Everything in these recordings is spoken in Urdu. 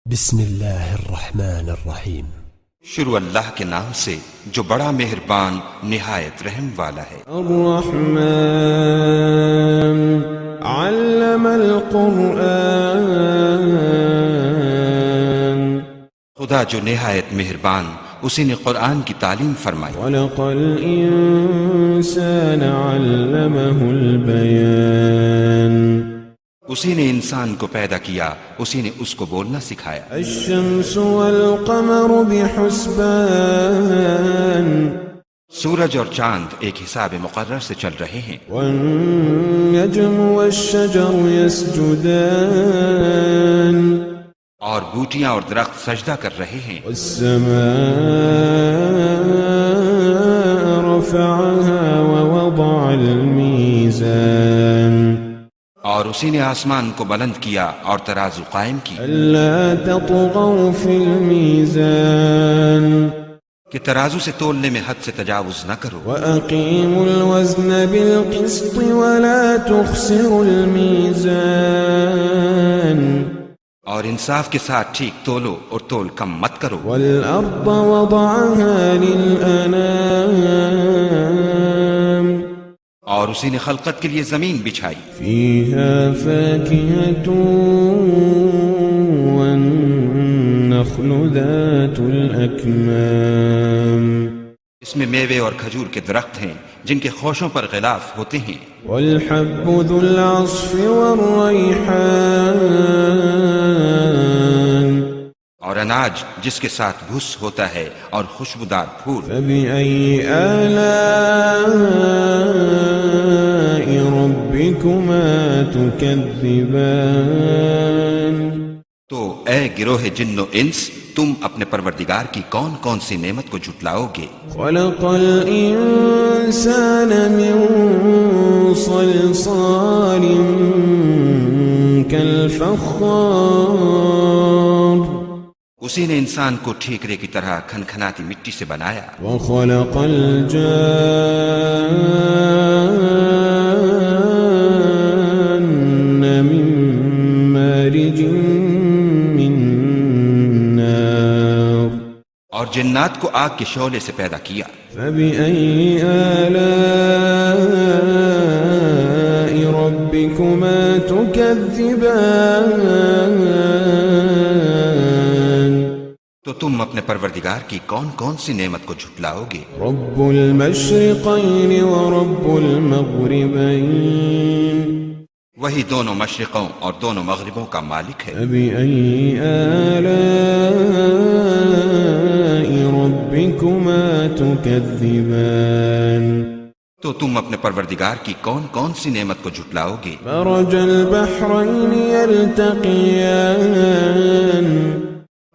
بسم اللہ الرحمن الرحیم۔ شروع اللہ کے نام سے جو بڑا مہربان نہایت رحم والا ہے۔ الرحمن علم القرآن، خدا جو نہایت مہربان اسی نے قرآن کی تعلیم فرمائی۔ خلق الإنسان علمه البيان، اسی نے انسان کو پیدا کیا، اسی نے اس کو بولنا سکھایا۔ الشمس والقمر بحسبان، سورج اور چاند ایک حساب مقرر سے چل رہے ہیں۔ والنجم والشجر يسجدان، اور بوٹیاں اور درخت سجدہ کر رہے ہیں۔ والسماء رفعها ووضع الميزان، اور اسی نے آسمان کو بلند کیا اور ترازو قائم کی ألا تطغوا في الميزان، کہ ترازو سے تولنے میں حد سے تجاوز نہ کرو۔ وأقيموا الوزن بالقسط ولا تخسروا الميزان، اور انصاف کے ساتھ ٹھیک تولو اور تول کم مت کرو۔ والأرض وضعها للأنام، اور اسی نے خلقت کے لیے زمین بچھائی، فيها فاكهة والنخل ذات الأكمام، اس میں میوے اور کھجور کے درخت ہیں جن کے خوشوں پر غلاف ہوتے ہیں، والحب ذو العصف والريحان، اور اناج جس کے ساتھ بھس ہوتا ہے اور خوشبودار پھول۔ فبأي آلاء ربكما تكذبان، تو اے گروہ جن و انس، تم اپنے پروردگار کی کون کون سی نعمت کو جھٹلاؤ گے؟ خلق الإنسان من صلصال كالفخار، اسی نے انسان کو ٹھیکرے کی طرح کھنکھناتی مٹی سے بنایا، وخلق الجان من مارج من نار، اور جنات کو آگ کے شعلے سے پیدا کیا۔ فبأي آلاء ربكما تكذبان، تو تم اپنے پروردگار کی کون کون سی نعمت کو جھٹلاؤ گے؟ رب المشرقين ورب المغربين، وہی دونوں مشرقوں اور دونوں مغربوں کا مالک ہے۔ فبأي آلاء ربكما تكذبان، تو تم اپنے پروردگار کی کون کون سی نعمت کو جھٹلاؤ گے؟ مرج البحرين يلتقيان،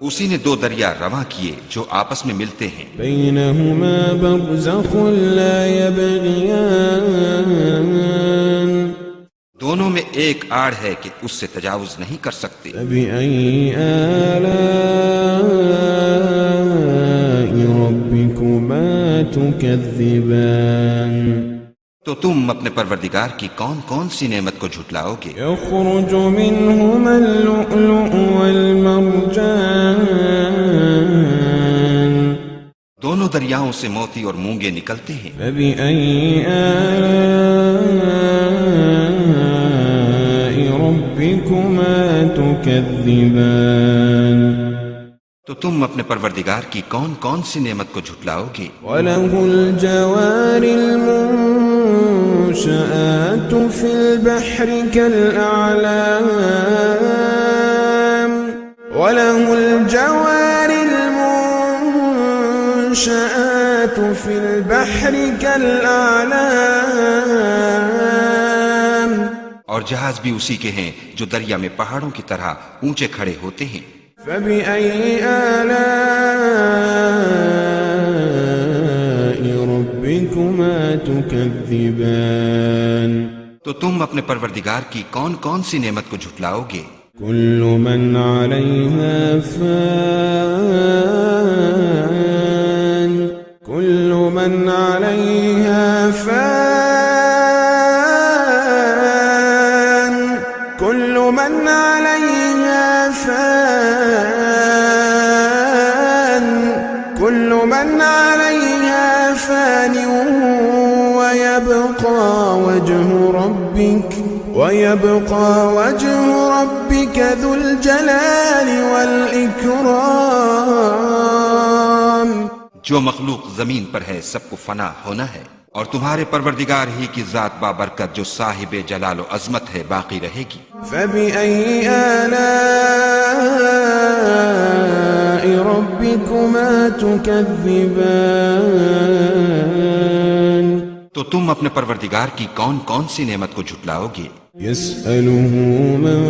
اسی نے دو دریا رواں کیے جو آپس میں ملتے ہیں، بينهما برزخ لا يبغيان، دونوں میں ایک آڑ ہے کہ اس سے تجاوز نہیں کر سکتے۔ فبأي آلاء ربكما تكذبان، تو تم اپنے پروردگار کی کون کون سی نعمت کو جھٹلاؤ گے؟ يخرج منهما اللؤلؤ والمرجان، دونوں دریاؤں سے موتی اور مونگے نکلتے ہیں۔ فبأي آلاء ربكما تكذبان، تو تم اپنے پروردگار کی کون کون سی نعمت کو جھٹلاؤ گے؟ وله الجوار المنشآت في البحر كالأعلام، وله الجوار المنشآت في البحر كالأعلام، اور جہاز بھی اسی کے ہیں جو دریا میں پہاڑوں کی طرح اونچے کھڑے ہوتے ہیں۔ فبأي آلاء ربكما تكذبان، تو تم اپنے پروردگار کی کون کون سی نعمت کو جھٹلاؤ گے؟ كل من عليها فان، كل من عليها فان، كل من عليها فان، من عليها فان ويبقى وجه ربك ذو الجلال والإكرام. جو مخلوق زمین پر ہے سب کو فنا ہونا ہے، اور تمہارے پروردگار ہی کی ذات بابرکت جو صاحب جلال و عظمت ہے باقی رہے گی. فبأي آلاء ربكما تكذبان. تو تم اپنے پروردگار کی کون کون سی نعمت کو جھٹلاؤ گے؟ يسأله من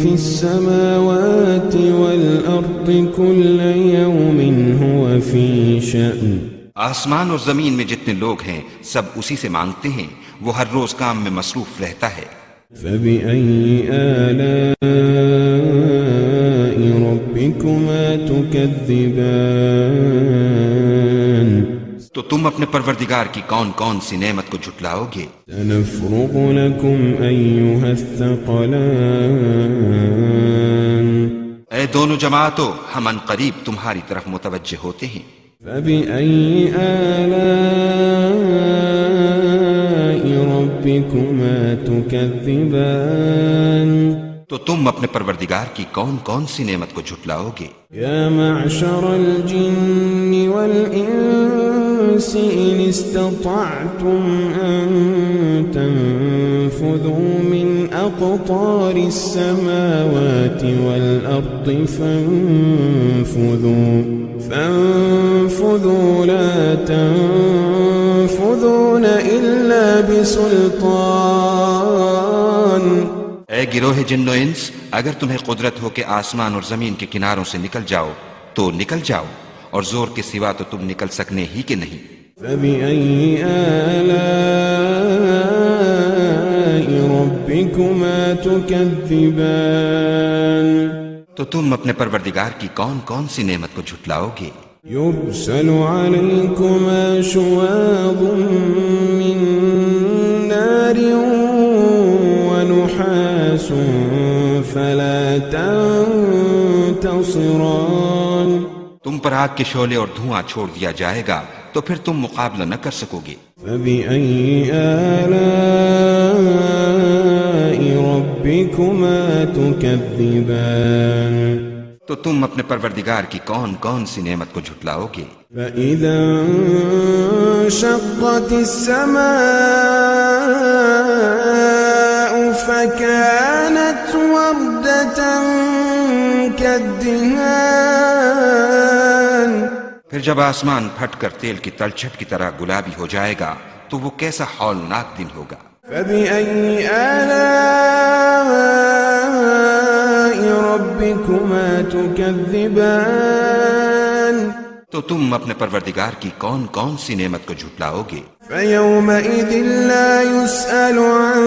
في السماوات والأرض كل يوم هو في شأن. آسمان اور زمین میں جتنے لوگ ہیں سب اسی سے مانگتے ہیں، وہ ہر روز کام میں مصروف رہتا ہے. فبأي آلاء ربكما تكذبان. تو تم اپنے پروردگار کی کون کون سی نعمت کو جھٹلاؤ گے؟ سنفرغ لكم أيها الثقلان. اے دونوں جماعتوں، ہم ان قریب تمہاری طرف متوجہ ہوتے ہیں. فبأي آلاء ربكما تكذبان. تو تم اپنے پروردگار کی کون کون سی نعمت کو جھٹلاؤ گے؟ يا معشر الجن والإنس إن استطعتم أن تنفذوا من أقطار السماوات والأرض فانفذوا لا تنفذون إلا بسلطان. اے گروہ جن و انس، اگر تمہیں قدرت ہو کہ آسمان اور زمین کے کناروں سے نکل جاؤ تو نکل جاؤ، اور زور کے سوا تو تم نکل سکنے ہی کہ نہیں. فبأي آلاء ربكما تكذبان. تو تم اپنے پروردگار کی کون کون سی نعمت کو جھٹلاؤ گے؟ يرسل عليكما شواظ من نار ونحاس فلا تنتصران. تم پر آگ کے شعلے اور دھواں چھوڑ دیا جائے گا تو پھر تم مقابلہ نہ کر سکو گے. فبأي آلاء ربكما تكذبان. تو تم اپنے پروردگار کی کون کون سی نعمت کو جھٹلاؤ گے؟ فإذا انشقت السماء فكانت وردة كالدهان. پھر جب آسمان پھٹ کر تیل کی تلچھٹ کی طرح گلابی ہو جائے گا تو وہ کیسا ہولناک دن ہوگا. فبأي آلاء ربكما تكذبان. تو تم اپنے پروردگار کی کون کون سی نعمت کو جھٹلاؤ گے؟ فيومئذ لا يسأل عن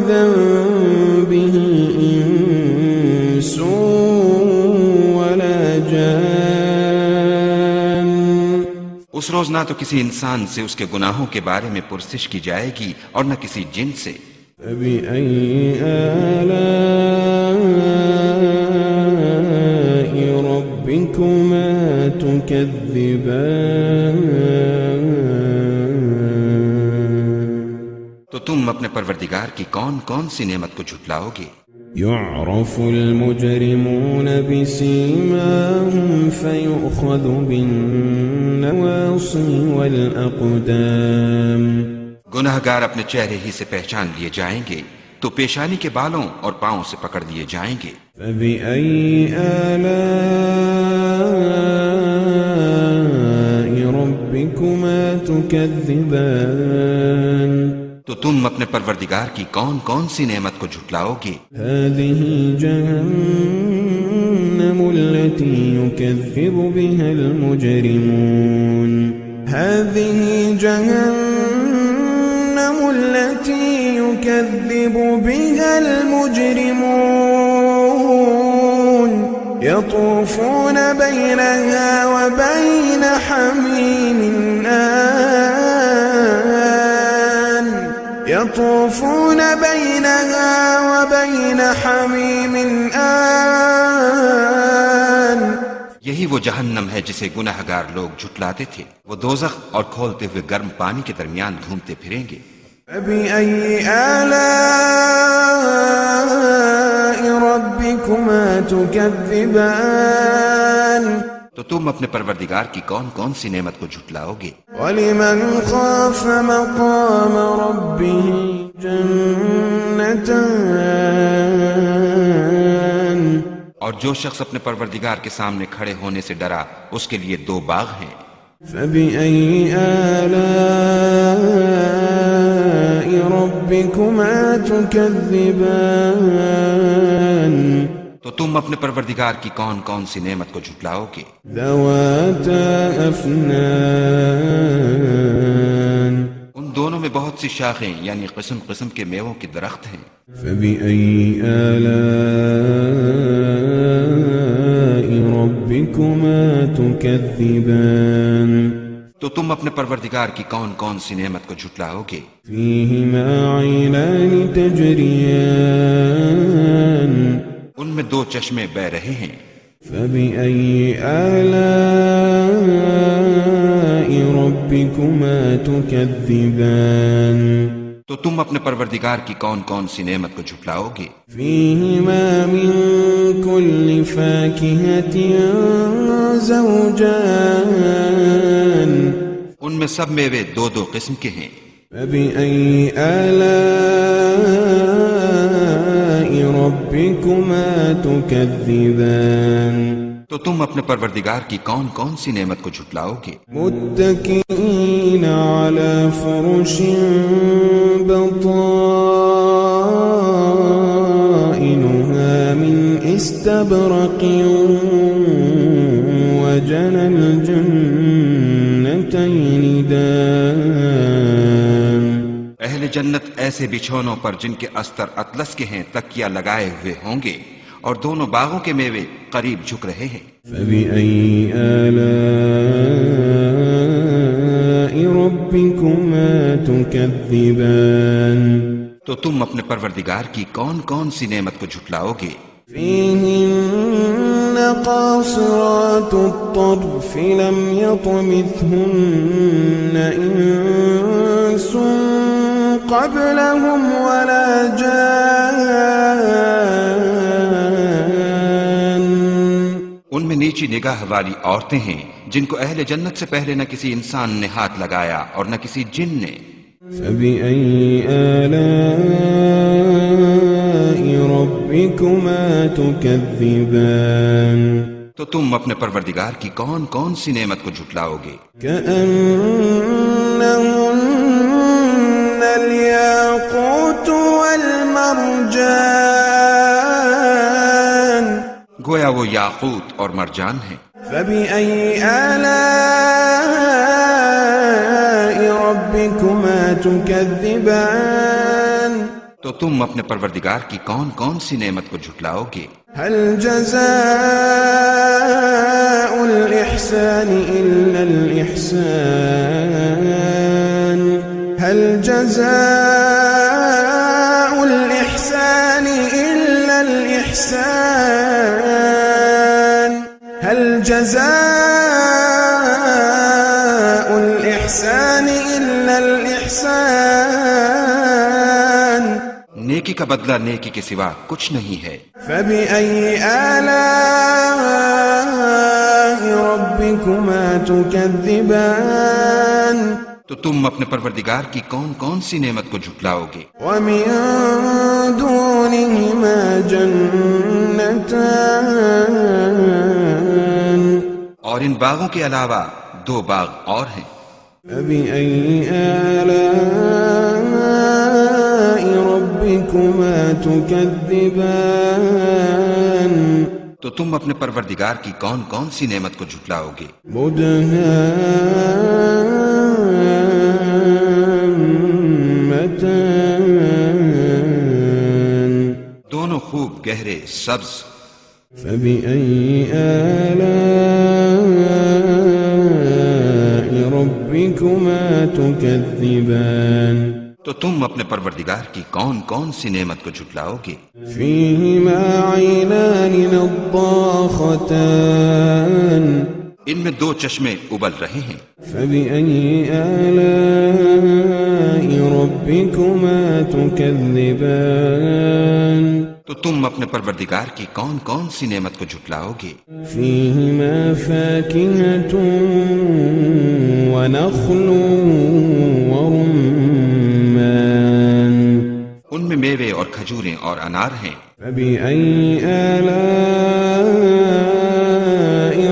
ذنبه إنس ولا جان. اس روز نہ تو کسی انسان سے اس کے گناہوں کے بارے میں پرسش کی جائے گی اور نہ کسی جن سے. فبأي آلاء ربكما تكذبان. تو تم اپنے پروردگار کی کون کون سی نعمت کو جھٹلاؤ گے؟ يعرف المجرمون بسيماهم فيؤخذ بالنواصي والأقدام. گناہگار اپنے چہرے ہی سے پہچان لیے جائیں گے تو پیشانی کے بالوں اور پاؤں سے پکڑ لیے جائیں گے. فبأي آلاء ربكما تكذبان. تو تم اپنے پروردگار کی کون کون سی نعمت کو جھٹلاؤ گے؟ هذه جهنم التي يكذب بها المجرمون. هذه جهنم التي يكذب بها المجرمون. يطوفون بينها وبين حميم آن. يطوفون بينها وبين حميم آن. یہی وہ جہنم ہے جسے گناہگار لوگ جھٹلاتے تھے، وہ دوزخ اور کھولتے ہوئے گرم پانی کے درمیان گھومتے پھریں گے۔ فبأي آلاء ربكما تكذبان تو تم اپنے پروردگار کی کون کون سی نعمت کو جھٹلاؤ گے؟ ولمن خاف مقام ربه جنتان اور جو شخص اپنے پروردگار کے سامنے کھڑے ہونے سے ڈرا اس کے لیے دو باغ ہیں۔ فبأي آلاء ربكما تكذبان تو تم اپنے پروردگار کی کون کون سی نعمت کو جھٹلاؤ گے؟ ذواتا أفنان ان دونوں میں بہت سی شاخیں یعنی قسم قسم کے میووں کے درخت ہیں۔ فبأي آلاء ربكما تكذبان تو تم اپنے پروردگار کی کون کون سی نعمت کو جھٹلاؤ گے؟ فيهما عينان تجريان ان میں دو چشمے بہ رہے ہیں۔ فبأي آلاء ربكما تكذبان تو تم اپنے پروردگار کی کون کون سی نعمت کو جھٹلاؤ گے؟ فيهما من كل فاكهة زوجان ان میں سب میوے دو دو قسم کے ہیں۔ فبأي آلاء ربكما تكذبان تو تم اپنے پروردگار کی کون کون سی نعمت کو جھٹلاؤ گے؟ متكئين على فرش بطائنها من استبرق وجنى الجنتين دان اہل جنت ایسے بچھونوں پر جن کے استر اطلس کے ہیں تکیہ لگائے ہوئے ہوں گے اور دونوں باغوں کے میوے قریب جھک رہے ہیں۔ فبأي آلاء ربكما تكذبان تو تم اپنے پروردگار کی کون کون سی نعمت کو جھٹلاؤ گے؟ فيهن قاصرات الطرف لم يطمثهن إنس قبلهم ولا جان ان میں نیچی نگاہ والی عورتیں ہیں جن کو اہل جنت سے پہلے نہ کسی انسان نے ہاتھ لگایا اور نہ کسی جن نے۔ فبأي آلاء ربكما تكذبان تو تم اپنے پروردگار کی کون کون سی نعمت کو جھٹلاؤ گے؟ كأنهن الياقوت والمرجان گویا وہ یاقوت اور مرجان ہیں۔ فبأي آلاء ربكما تكذبان تو تم اپنے پروردگار کی کون کون سی نعمت کو جھٹلاؤ گے؟ هل جزاء الإحسان إلا الإحسان هل جزاء الإحسان إلا الإحسان هل جزاء الإحسان إلا الإحسان نیکی کا بدلہ نیکی کے سوا کچھ نہیں ہے۔ فبأي آلاء ربكما تكذبان تو تم اپنے پروردگار کی کون کون سی نعمت کو جھٹلاؤ گے؟ ومن دونهما جنتان اور ان باغوں کے علاوہ دو باغ اور ہیں۔ فبأي آلاء ربكما تكذبان تو تم اپنے پروردگار کی کون کون سی نعمت کو جھٹلاؤ گے؟ مدهامتان دونوں خوب گہرے سبز۔ فبأي آلاء ربكما تكذبان تو تم اپنے پروردگار کی کون کون سی نعمت کو جھٹلاؤ گے؟ فيهما عينان نضاختان ان میں دو چشمے ابل رہے ہیں، فبأي آلاء ربكما تكذبان تو تم اپنے پروردگار کی کون کون سی نعمت کو جھٹلاؤ گے؟ فيهما فاكهة ونخل ورمان ان میں میوے اور کھجوریں اور انار ہیں۔ فبأي آلاء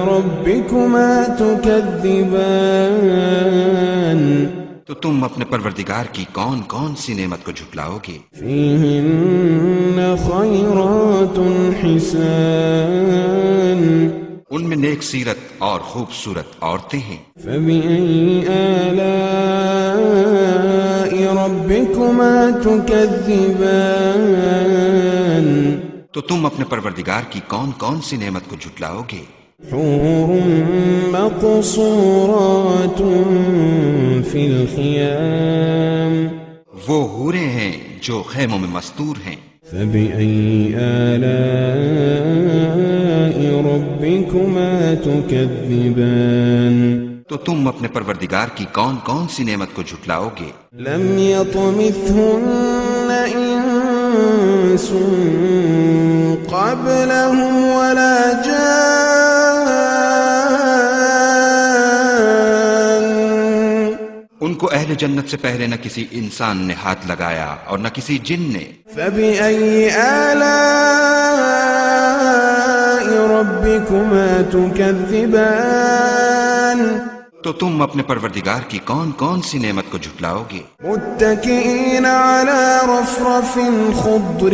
ربكما تكذبان تو تم اپنے پروردگار کی کون کون سی نعمت کو جھٹلاؤ گے؟ فيهن خيرات حسان ان میں نیک سیرت اور خوبصورت عورتیں ہیں۔ فبأي آلاء ربكما تكذبان تو تم اپنے پروردگار کی کون کون سی نعمت کو جھٹلاؤ گے؟ حور مقصورات في الخيام وہ حوریں ہیں جو خیموں میں مستور ہیں۔ فبأي آلاء ربكما تكذبان تو تم اپنے پروردگار کی کون کون سی نعمت کو جھٹلاؤ گے؟ لم يطمثهن إنس قبلهم ولا جان ان کو اہل جنت سے پہلے نہ کسی انسان نے ہاتھ لگایا اور نہ کسی جن نے۔ فبأي آلاء ربكما تكذبان تو تم اپنے پروردگار کی کون کون سی نعمت کو جھٹلاؤ گے؟ متكئين على رفرف خضر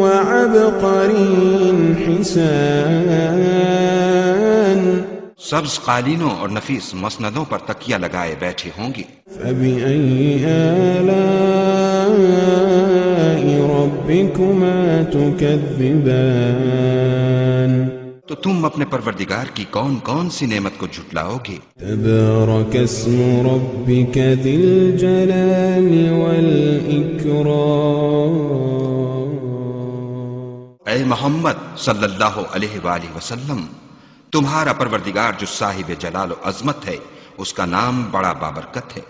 وعبقري حسان سبز قالینوں اور نفیس مسندوں پر تکیہ لگائے بیٹھے ہوں گے۔ فبأي آلاء ربكما تكذبان تو تم اپنے پروردگار کی کون کون سی نعمت کو جھٹلاؤ گے؟ تبارك اسم ربك ذي الجلال والإكرام اے محمد صلی اللہ علیہ وآلہ وسلم، تمہارا پروردگار جو صاحب جلال و عظمت ہے، اس کا نام بڑا بابرکت ہے۔